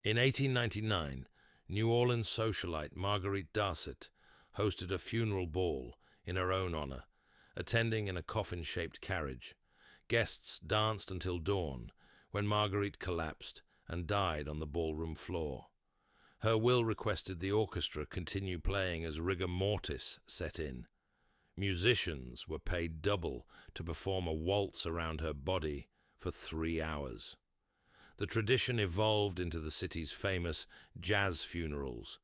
In 1899, New Orleans socialite Marguerite Darcet hosted a funeral ball in her own honor, attending in a coffin-shaped carriage. Guests danced until dawn, when Marguerite collapsed and died on the ballroom floor. Her will requested the orchestra continue playing as rigor mortis set in. Musicians were paid double to perform a waltz around her body for 3 hours. The tradition evolved into the city's famous jazz funerals,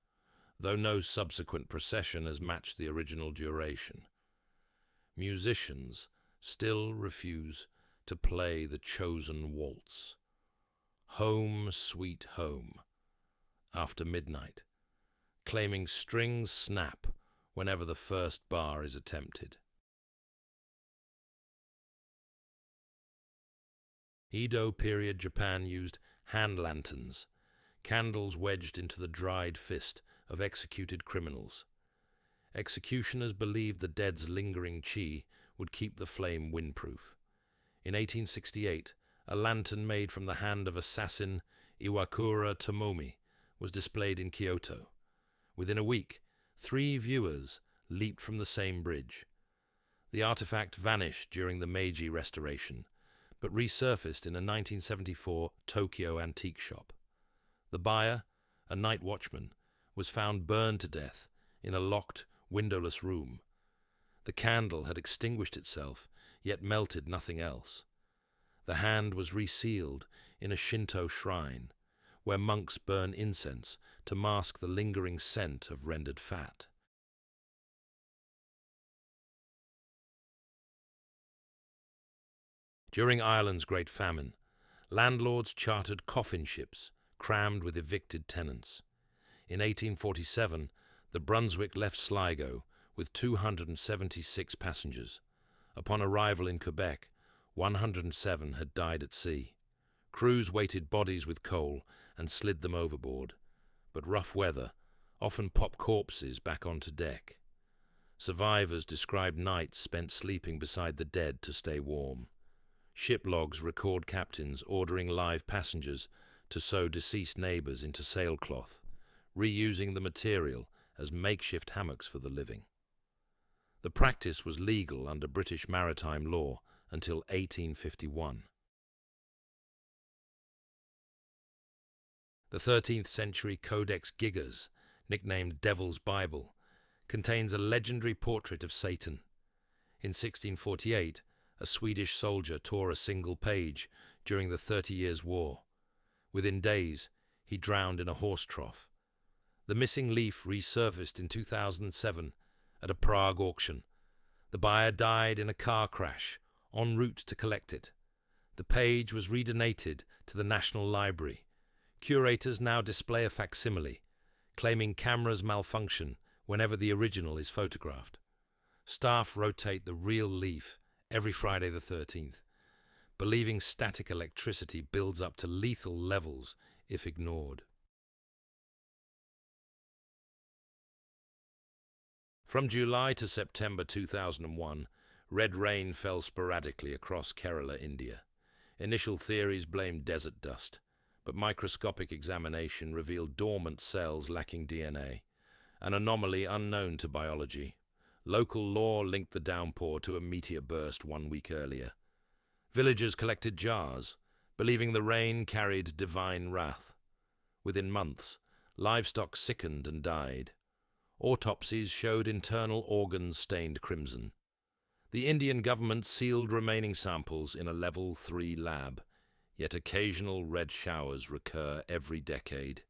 though no subsequent procession has matched the original duration. Musicians still refuse to play the chosen waltz, Home Sweet Home, after midnight, claiming strings snap whenever the first bar is attempted. Edo period Japan used hand lanterns, candles wedged into the dried fist of executed criminals. Executioners believed the dead's lingering chi would keep the flame windproof. In 1868, a lantern made from the hand of assassin Iwakura Tomomi was displayed in Kyoto. Within a week, 3 viewers leaped from the same bridge. The artifact vanished during the Meiji Restoration, but resurfaced in a 1974 Tokyo antique shop. The buyer, a night watchman, was found burned to death in a locked, windowless room. The candle had extinguished itself, yet melted nothing else. The hand was resealed in a Shinto shrine, where monks burn incense to mask the lingering scent of rendered fat. During Ireland's Great Famine, landlords chartered coffin ships crammed with evicted tenants. In 1847, the Brunswick left Sligo with 276 passengers. Upon arrival in Quebec, 107 had died at sea. Crews weighted bodies with coal and slid them overboard, but rough weather often popped corpses back onto deck. Survivors described nights spent sleeping beside the dead to stay warm. Ship logs record captains ordering live passengers to sew deceased neighbors into sailcloth, reusing the material as makeshift hammocks for the living. The practice was legal under British maritime law until 1851. The 13th century Codex Gigas, nicknamed Devil's Bible, contains a legendary portrait of Satan. In 1648, a Swedish soldier tore a single page during the 30 Years' War. Within days, he drowned in a horse trough. The missing leaf resurfaced in 2007 at a Prague auction. The buyer died in a car crash en route to collect it. The page was redonated to the National Library. Curators now display a facsimile, claiming cameras malfunction whenever the original is photographed. Staff rotate the real leaf every Friday the 13th, believing static electricity builds up to lethal levels if ignored. From July to September 2001, red rain fell sporadically across Kerala, India. Initial theories blamed desert dust, but microscopic examination revealed dormant cells lacking DNA, an anomaly unknown to biology. Local law linked the downpour to a meteor burst 1 week earlier. Villagers collected jars, believing the rain carried divine wrath. Within months, livestock sickened and died. Autopsies showed internal organs stained crimson. The Indian government sealed remaining samples in a Level 3 lab, yet occasional red showers recur every decade,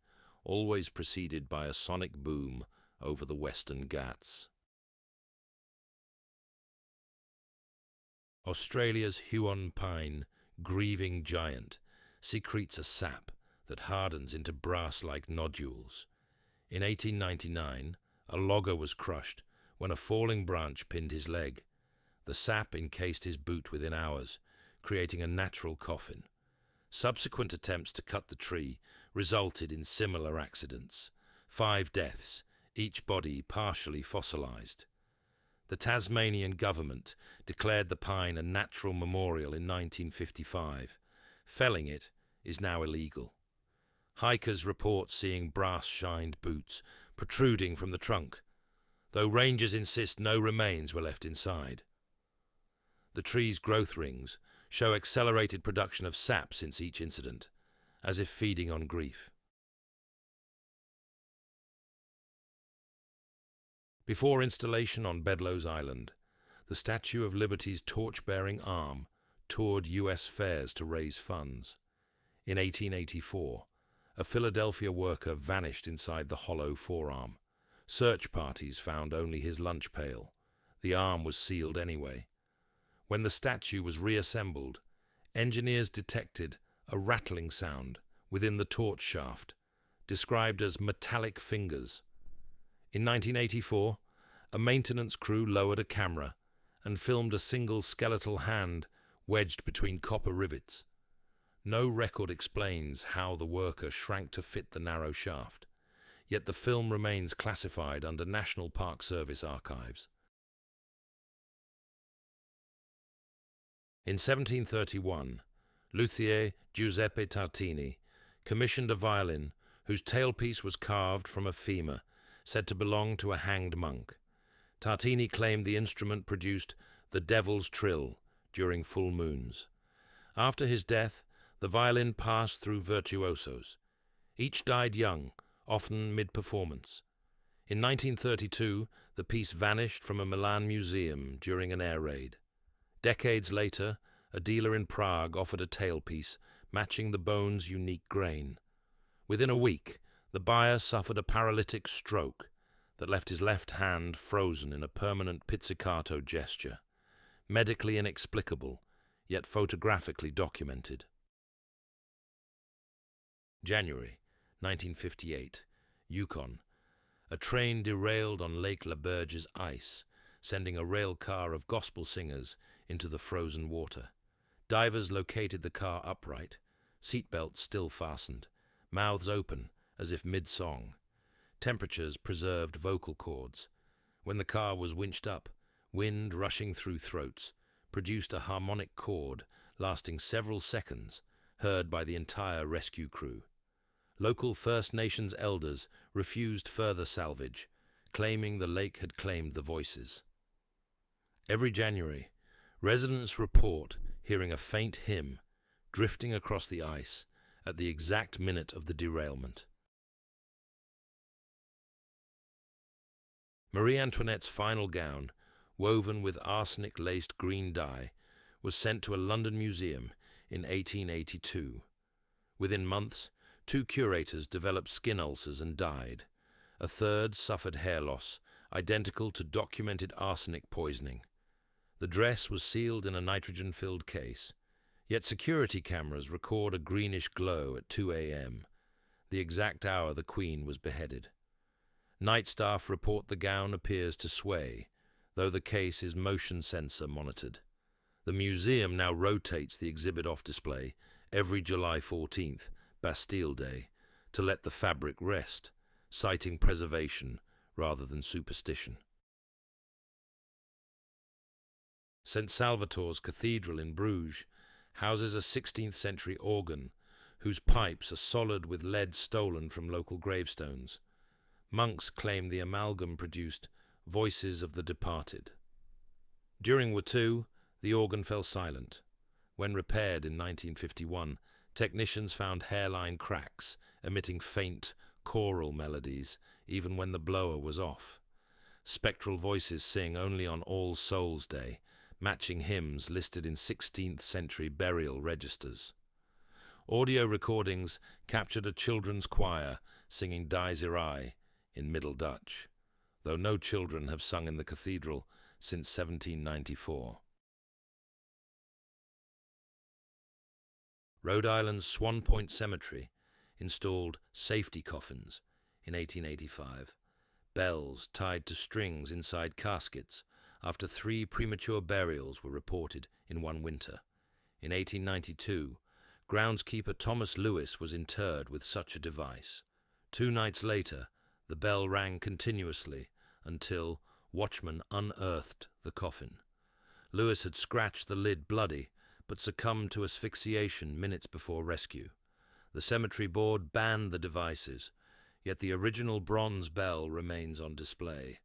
always preceded by a sonic boom over the Western Ghats. Australia's Huon pine, grieving giant, secretes a sap that hardens into brass-like nodules. In 1899, a logger was crushed when a falling branch pinned his leg. The sap encased his boot within hours, creating a natural coffin. Subsequent attempts to cut the tree resulted in similar accidents. 5 deaths, each body partially fossilized. The Tasmanian government declared the pine a natural memorial in 1955. Felling it is now illegal. Hikers report seeing brass-shined boots protruding from the trunk, though rangers insist no remains were left inside. The tree's growth rings show accelerated production of sap since each incident, as if feeding on grief. Before installation on Bedloe's Island, the Statue of Liberty's torch-bearing arm toured U.S. fairs to raise funds. In 1884, a Philadelphia worker vanished inside the hollow forearm. Search parties found only his lunch pail. The arm was sealed anyway. When the statue was reassembled, engineers detected a rattling sound within the torch shaft, described as metallic fingers. In 1984, a maintenance crew lowered a camera and filmed a single skeletal hand wedged between copper rivets. No record explains how the worker shrank to fit the narrow shaft, yet the film remains classified under National Park Service archives. In 1731, luthier Giuseppe Tartini commissioned a violin whose tailpiece was carved from a femur said to belong to a hanged monk. Tartini claimed the instrument produced the devil's trill during full moons. After his death, the violin passed through virtuosos. Each died young, often mid-performance. In 1932, the piece vanished from a Milan museum during an air raid. Decades later, a dealer in Prague offered a tailpiece matching the bone's unique grain. Within a week, the buyer suffered a paralytic stroke that left his left hand frozen in a permanent pizzicato gesture, medically inexplicable, yet photographically documented. January 1958, Yukon. A train derailed on Lake LaBerge's ice, sending a rail car of gospel singers into the frozen water. Divers located the car upright, seatbelts still fastened, mouths open as if mid-song. Temperatures preserved vocal cords. When the car was winched up, wind rushing through throats produced a harmonic chord lasting several seconds, heard by the entire rescue crew. Local First Nations elders refused further salvage, claiming the lake had claimed the voices. Every January, residents report hearing a faint hymn drifting across the ice at the exact minute of the derailment. Marie Antoinette's final gown, woven with arsenic-laced green dye, was sent to a London museum in 1882. Within months, 2 curators developed skin ulcers and died. A third suffered hair loss, identical to documented arsenic poisoning. The dress was sealed in a nitrogen-filled case, yet security cameras record a greenish glow at 2 a.m., the exact hour the Queen was beheaded. Night staff report the gown appears to sway, though the case is motion sensor monitored. The museum now rotates the exhibit off display every July 14th, Bastille Day, to let the fabric rest, citing preservation rather than superstition. St. Salvator's Cathedral in Bruges houses a 16th-century organ whose pipes are solid with lead stolen from local gravestones. Monks claim the amalgam produced voices of the departed. During War II, the organ fell silent. When repaired in 1951, technicians found hairline cracks, emitting faint, choral melodies, even when the blower was off. Spectral voices sing only on All Souls' Day, matching hymns listed in 16th-century burial registers. Audio recordings captured a children's choir singing Dies Irae in Middle Dutch, though no children have sung in the cathedral since 1794. Rhode Island's Swan Point Cemetery installed safety coffins in 1885, bells tied to strings inside caskets after 3 premature burials were reported in one winter. In 1892, groundskeeper Thomas Lewis was interred with such a device. 2 nights later, the bell rang continuously until watchmen unearthed the coffin. Lewis had scratched the lid bloody, but succumbed to asphyxiation minutes before rescue. The cemetery board banned the devices, yet the original bronze bell remains on display.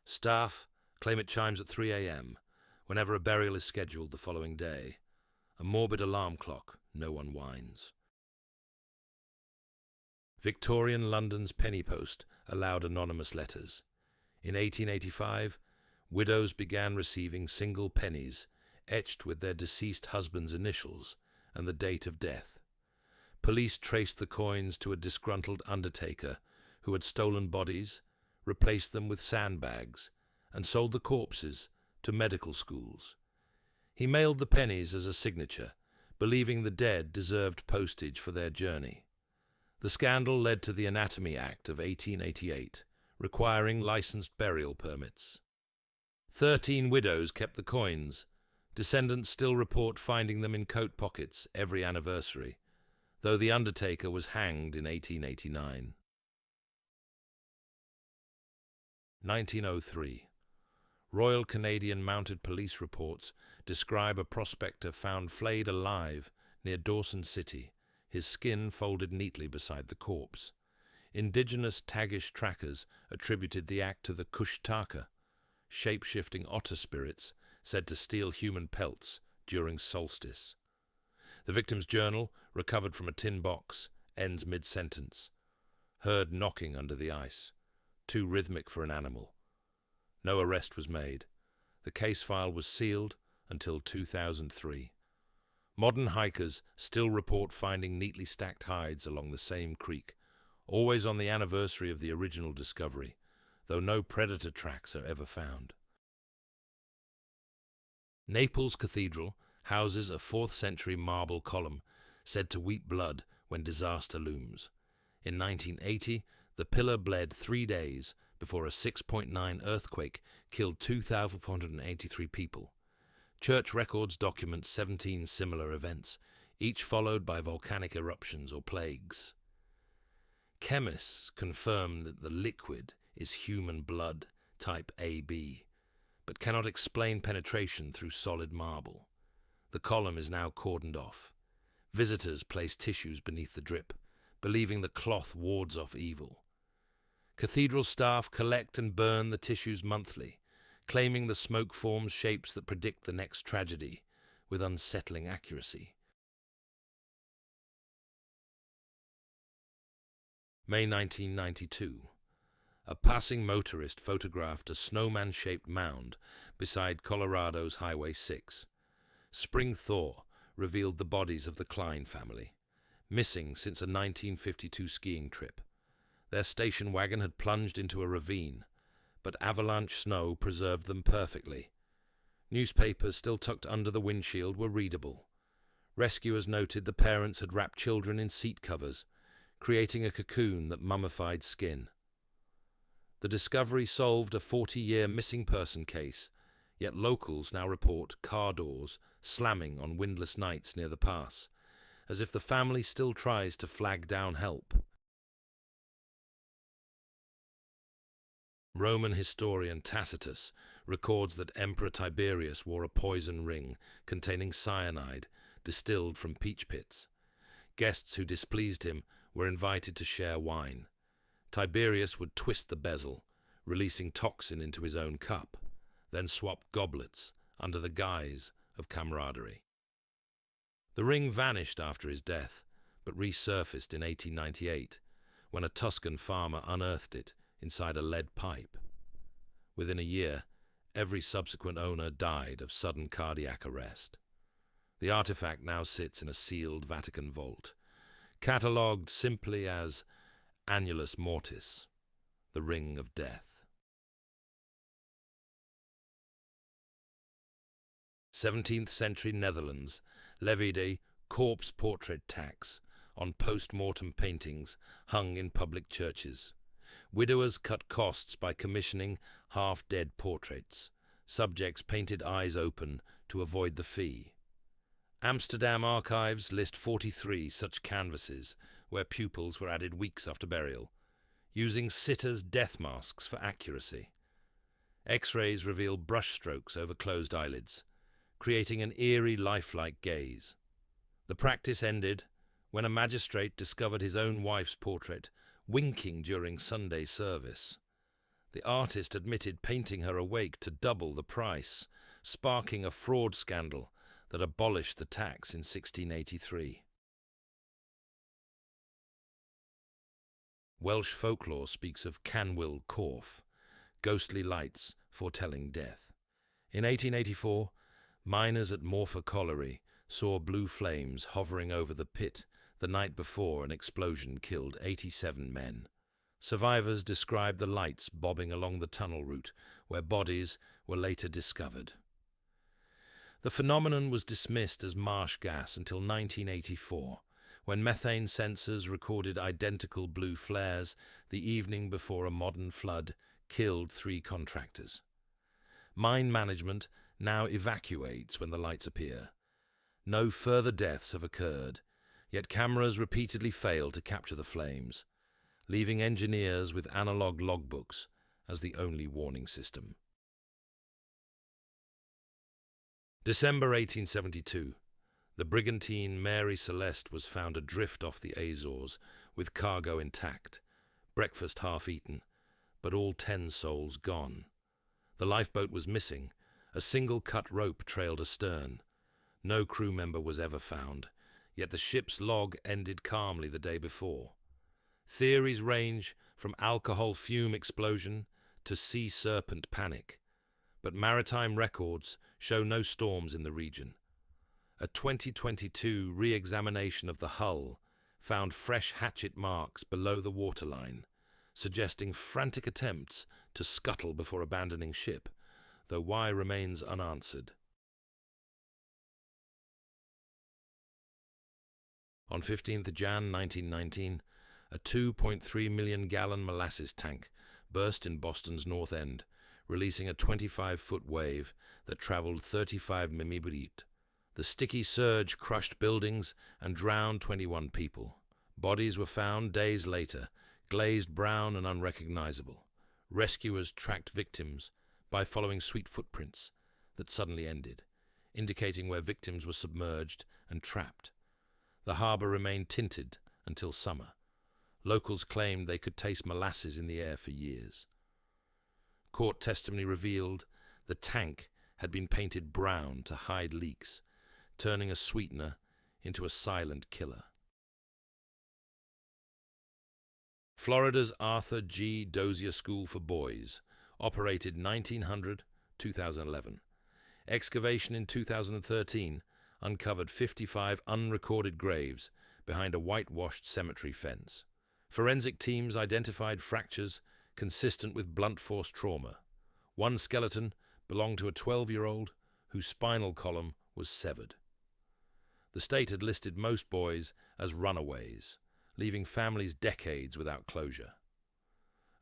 Staff claim it chimes at 3 a.m. whenever a burial is scheduled the following day. A morbid alarm clock, no one whines. Victorian London's penny post allowed anonymous letters. In 1885, widows began receiving single pennies etched with their deceased husband's initials and the date of death. Police traced the coins to a disgruntled undertaker who had stolen bodies, replaced them with sandbags, and sold the corpses to medical schools. He mailed the pennies as a signature, believing the dead deserved postage for their journey. The scandal led to the Anatomy Act of 1888, requiring licensed burial permits. 13 widows kept the coins. Descendants still report finding them in coat pockets every anniversary, though the undertaker was hanged in 1889. 1903. Royal Canadian Mounted Police reports describe a prospector found flayed alive near Dawson City, his skin folded neatly beside the corpse. Indigenous Tagish trackers attributed the act to the Kushtaka, shape-shifting otter spirits said to steal human pelts during solstice. The victim's journal, recovered from a tin box, ends mid-sentence. Heard knocking under the ice. Too rhythmic for an animal. No arrest was made. The case file was sealed until 2003. Modern hikers still report finding neatly stacked hides along the same creek, always on the anniversary of the original discovery, though no predator tracks are ever found. Naples Cathedral houses a 4th century marble column said to weep blood when disaster looms. In 1980, the pillar bled 3 days before a 6.9 earthquake killed 2,483 people. Church records document 17 similar events, each followed by volcanic eruptions or plagues. Chemists confirm that the liquid is human blood, type AB, but cannot explain penetration through solid marble. The column is now cordoned off. Visitors place tissues beneath the drip, believing the cloth wards off evil. Cathedral staff collect and burn the tissues monthly, claiming the smoke forms shapes that predict the next tragedy with unsettling accuracy. May 1992. A passing motorist photographed a snowman-shaped mound beside Colorado's Highway 6. Spring thaw revealed the bodies of the Klein family, missing since a 1952 skiing trip. Their station wagon had plunged into a ravine, but avalanche snow preserved them perfectly. Newspapers still tucked under the windshield were readable. Rescuers noted the parents had wrapped children in seat covers, creating a cocoon that mummified skin. The discovery solved a 40-year missing person case, yet locals now report car doors slamming on windless nights near the pass, as if the family still tries to flag down help. Roman historian Tacitus records that Emperor Tiberius wore a poison ring containing cyanide distilled from peach pits. Guests who displeased him were invited to share wine. Tiberius would twist the bezel, releasing toxin into his own cup, then swap goblets under the guise of camaraderie. The ring vanished after his death, but resurfaced in 1898, when a Tuscan farmer unearthed it inside a lead pipe. Within a year, every subsequent owner died of sudden cardiac arrest. The artifact now sits in a sealed Vatican vault, catalogued simply as Annulus Mortis, the Ring of Death. 17th century Netherlands levied a corpse portrait tax on post-mortem paintings hung in public churches. Widowers cut costs by commissioning half-dead portraits, subjects painted eyes open to avoid the fee. Amsterdam archives list 43 such canvases where pupils were added weeks after burial, using sitters' death masks for accuracy. X-rays reveal brushstrokes over closed eyelids, creating an eerie, lifelike gaze. The practice ended when a magistrate discovered his own wife's portrait winking during Sunday service. The artist admitted painting her awake to double the price, sparking a fraud scandal that abolished the tax in 1683. Welsh folklore speaks of Canwyll Corff, ghostly lights foretelling death. In 1884, miners at Morfa Colliery saw blue flames hovering over the pit the night before an explosion killed 87 men. Survivors described the lights bobbing along the tunnel route, where bodies were later discovered. The phenomenon was dismissed as marsh gas until 1984, when methane sensors recorded identical blue flares the evening before a modern flood killed 3 contractors. Mine management now evacuates when the lights appear. No further deaths have occurred, yet cameras repeatedly fail to capture the flames, leaving engineers with analog logbooks as the only warning system. December 1872. The brigantine Mary Celeste was found adrift off the Azores, with cargo intact, breakfast half eaten, but all 10 souls gone. The lifeboat was missing. A single cut rope trailed astern. No crew member was ever found, yet the ship's log ended calmly the day before. Theories range from alcohol fume explosion to sea serpent panic, but maritime records show no storms in the region. A 2022 re-examination of the hull found fresh hatchet marks below the waterline, suggesting frantic attempts to scuttle before abandoning ship, though why remains unanswered. On 15th Jan 1919, a 2.3 million gallon molasses tank burst in Boston's North End, releasing a 25-foot wave that traveled 35 mm. The sticky surge crushed buildings and drowned 21 people. Bodies were found days later, glazed brown and unrecognizable. Rescuers tracked victims by following sweet footprints that suddenly ended, indicating where victims were submerged and trapped. The harbor remained tinted until summer. Locals claimed they could taste molasses in the air for years. Court testimony revealed the tank had been painted brown to hide leaks, turning a sweetener into a silent killer. Florida's Arthur G. Dozier School for Boys operated 1900-2011. Excavation in 2013 uncovered 55 unrecorded graves behind a whitewashed cemetery fence. Forensic teams identified fractures consistent with blunt force trauma. One skeleton belonged to a 12-year-old whose spinal column was severed. The state had listed most boys as runaways, leaving families decades without closure.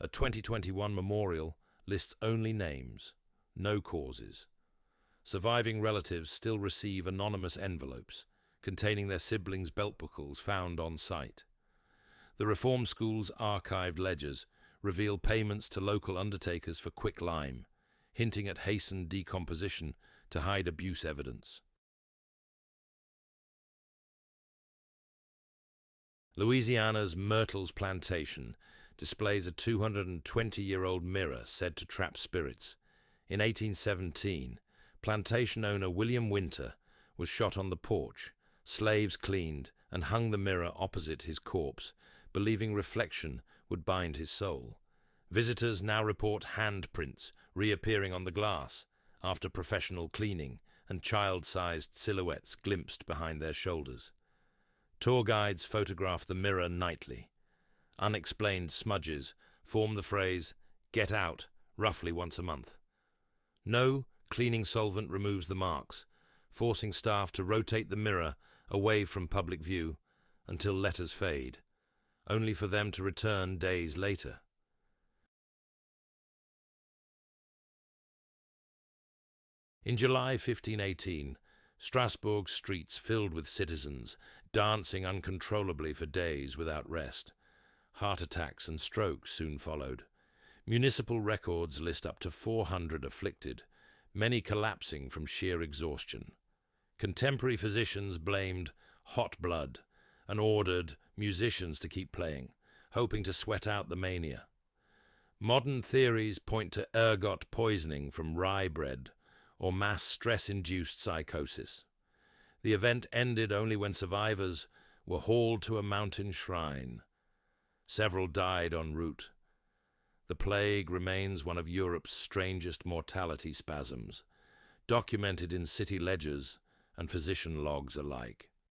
A 2021 memorial lists only names, no causes. Surviving relatives still receive anonymous envelopes containing their siblings' belt buckles found on site. The reform school's archived ledgers reveal payments to local undertakers for quicklime, hinting at hastened decomposition to hide abuse evidence. Louisiana's Myrtles Plantation displays a 220-year-old mirror said to trap spirits. In 1817, plantation owner William Winter was shot on the porch. Slaves cleaned and hung the mirror opposite his corpse, believing reflection would bind his soul. Visitors now report handprints reappearing on the glass after professional cleaning and child-sized silhouettes glimpsed behind their shoulders. Tour guides photograph the mirror nightly. Unexplained smudges form the phrase, "get out," roughly once a month. No cleaning solvent removes the marks, forcing staff to rotate the mirror away from public view until letters fade, only for them to return days later. In July 1518, Strasbourg's streets filled with citizens, dancing uncontrollably for days without rest. Heart attacks and strokes soon followed. Municipal records list up to 400 afflicted, many collapsing from sheer exhaustion. Contemporary physicians blamed hot blood, and ordered musicians to keep playing, hoping to sweat out the mania. Modern theories point to ergot poisoning from rye bread or mass stress-induced psychosis. The event ended only when survivors were hauled to a mountain shrine. Several died en route. The plague remains one of Europe's strangest mortality spasms, documented in city ledgers and physician logs alike.